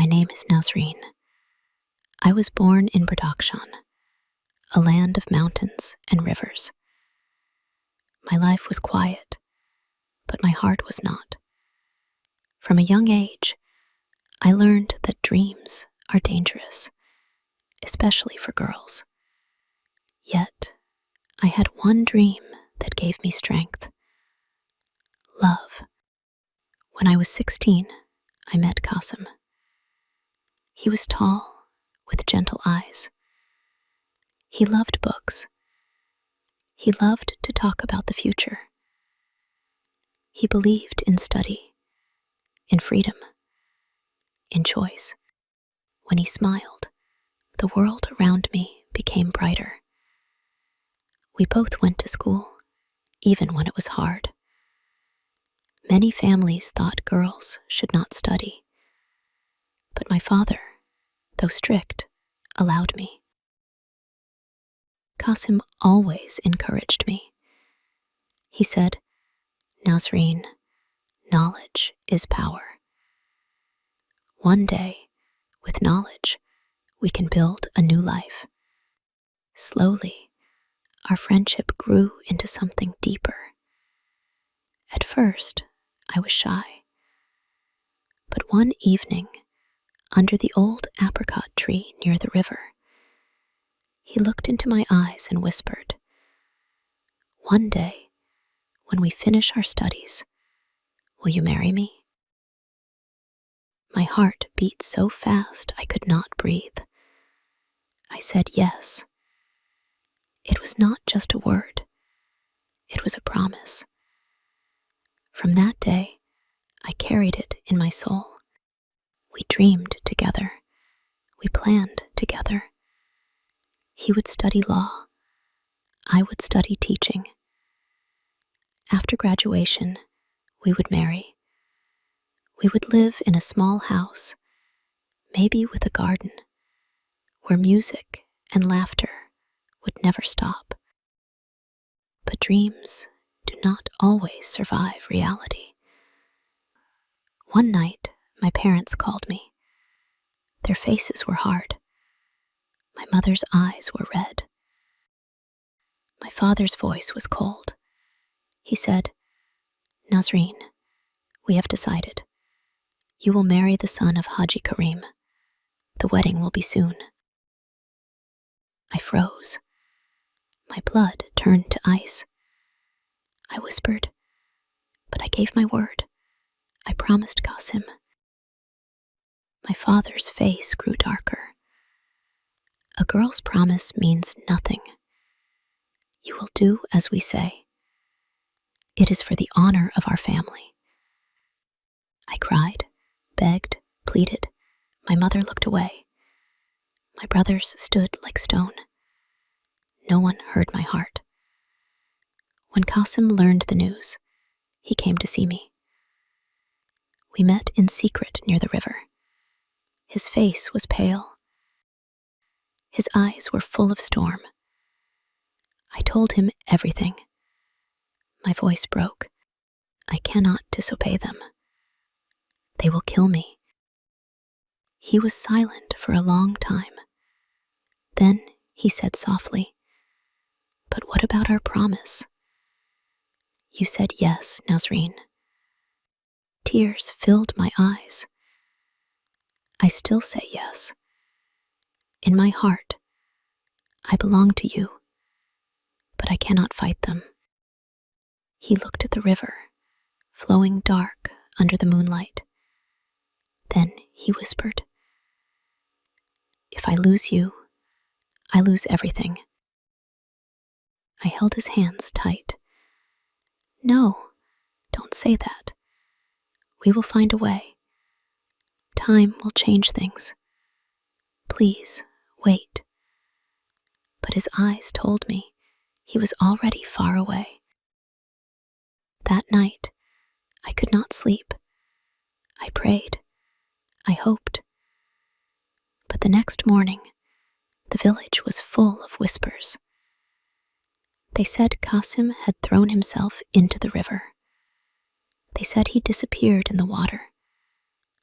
My name is Nasreen. I was born in Badakhshan, a land of mountains and rivers. My life was quiet, but my heart was not. From a young age, I learned that dreams are dangerous, especially for girls. Yet, I had one dream that gave me strength: love. When I was 16, I met Qasim. He was tall, with gentle eyes. He loved books. He loved to talk about the future. He believed in study, in freedom, in choice. When he smiled, the world around me became brighter. We both went to school, even when it was hard. Many families thought girls should not study, but my father, though strict, allowed me. Qasim always encouraged me. He said, "Nasreen, knowledge is power. One day, with knowledge, we can build a new life." Slowly, our friendship grew into something deeper. At first, I was shy. But one evening, under the old apricot tree near the river, he looked into my eyes and whispered, "One day, when we finish our studies, will you marry me?" My heart beat so fast I could not breathe. I said yes. It was not just a word. It was a promise. From that day, I carried it in my soul. We dreamed together. We planned together. He would study law. I would study teaching. After graduation, we would marry. We would live in a small house, maybe with a garden, where music and laughter would never stop. But dreams do not always survive reality. One night, my parents called me. Their faces were hard. My mother's eyes were red. My father's voice was cold. He said, "Nasreen, we have decided. You will marry the son of Haji Karim. The wedding will be soon." I froze. My blood turned to ice. I whispered, "But I gave my word. I promised Qasim." My father's face grew darker. A girl's promise means nothing. You will do as we say. It is for the honor of our family. I cried, begged, pleaded. My mother looked away. My brothers stood like stone. No one heard my heart. When Qasim learned the news, he came to see me. We met in secret near the river. His face was pale. His eyes were full of storm. I told him everything. My voice broke. "I cannot disobey them. They will kill me." He was silent for a long time. Then he said softly, "But what about our promise? You said yes, Nasreen." Tears filled my eyes. I still say yes. In my heart, I belong to you, but I cannot fight them. He looked at the river, flowing dark under the moonlight. Then he whispered, "If I lose you, I lose everything." I held his hands tight. "No, don't say that. We will find a way. Time will change things. Please, wait." But his eyes told me he was already far away. That night, I could not sleep. I prayed. I hoped. But the next morning, the village was full of whispers. They said Qasim had thrown himself into the river. They said he disappeared in the water,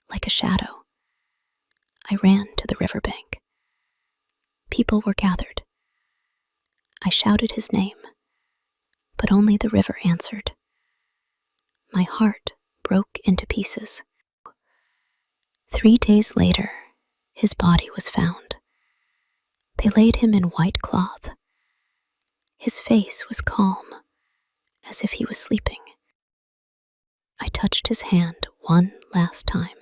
like a shadow. I ran to the riverbank. People were gathered. I shouted his name, but only the river answered. My heart broke into pieces. 3 days later, his body was found. They laid him in white cloth. His face was calm, as if he was sleeping. I touched his hand one last time.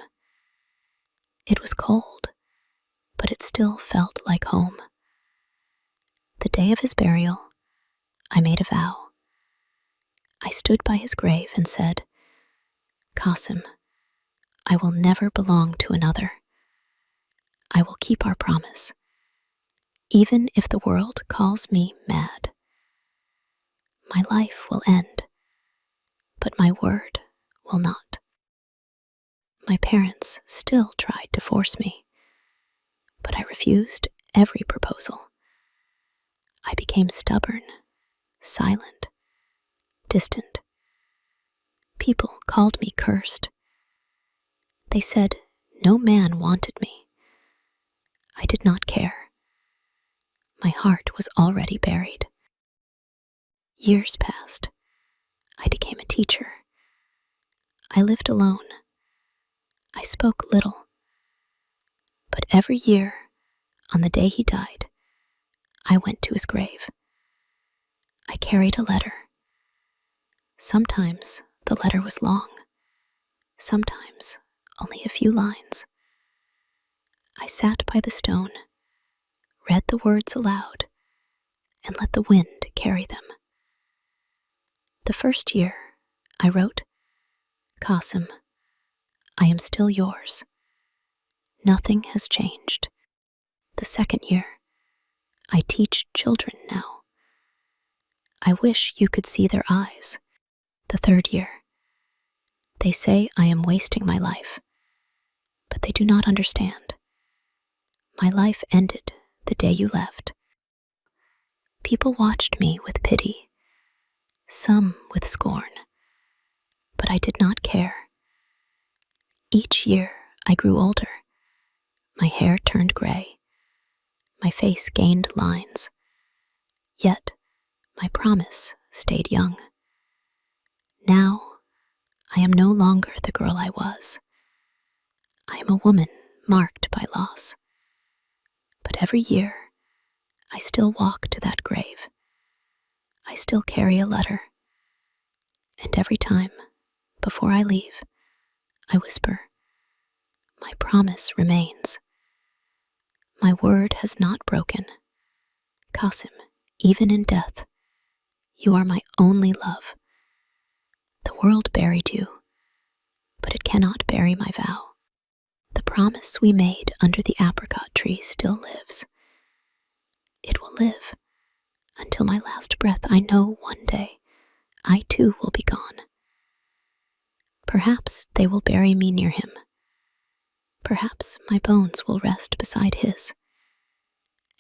It was cold, but it still felt like home. The day of his burial, I made a vow. I stood by his grave and said, "Qasim, I will never belong to another. I will keep our promise, even if the world calls me mad. My life will end, but my word will not." My parents still tried to force me, but I refused every proposal. I became stubborn, silent, distant. People called me cursed. They said no man wanted me. I did not care. My heart was already buried. Years passed. I became a teacher. I lived alone. I spoke little. But every year, on the day he died, I went to his grave. I carried a letter. Sometimes the letter was long, sometimes only a few lines. I sat by the stone, read the words aloud, and let the wind carry them. The first year, I wrote, "Qasim, I am still yours. Nothing has changed." The second year, "I teach children now. I wish you could see their eyes." The third year, "They say I am wasting my life, but they do not understand. My life ended the day you left." People watched me with pity, some with scorn, but I did not care. Each year I grew older. My hair turned gray. My face gained lines. Yet my promise stayed young. Now I am no longer the girl I was. I am a woman marked by loss. But every year I still walk to that grave. I still carry a letter. And every time, before I leave, I whisper, "My promise remains. My word has not broken. Qasim, even in death, you are my only love. The world buried you, but it cannot bury my vow. The promise we made under the apricot tree still lives. It will live until my last breath. I know one day I too will be gone. Perhaps they will bury me near him. Perhaps my bones will rest beside his.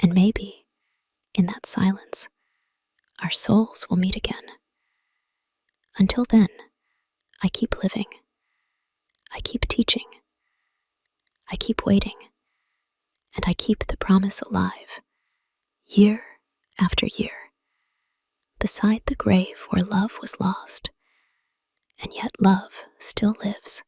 And maybe, in that silence, our souls will meet again. Until then, I keep living. I keep teaching. I keep waiting. And I keep the promise alive, year after year, beside the grave where love was lost, and yet love still lives.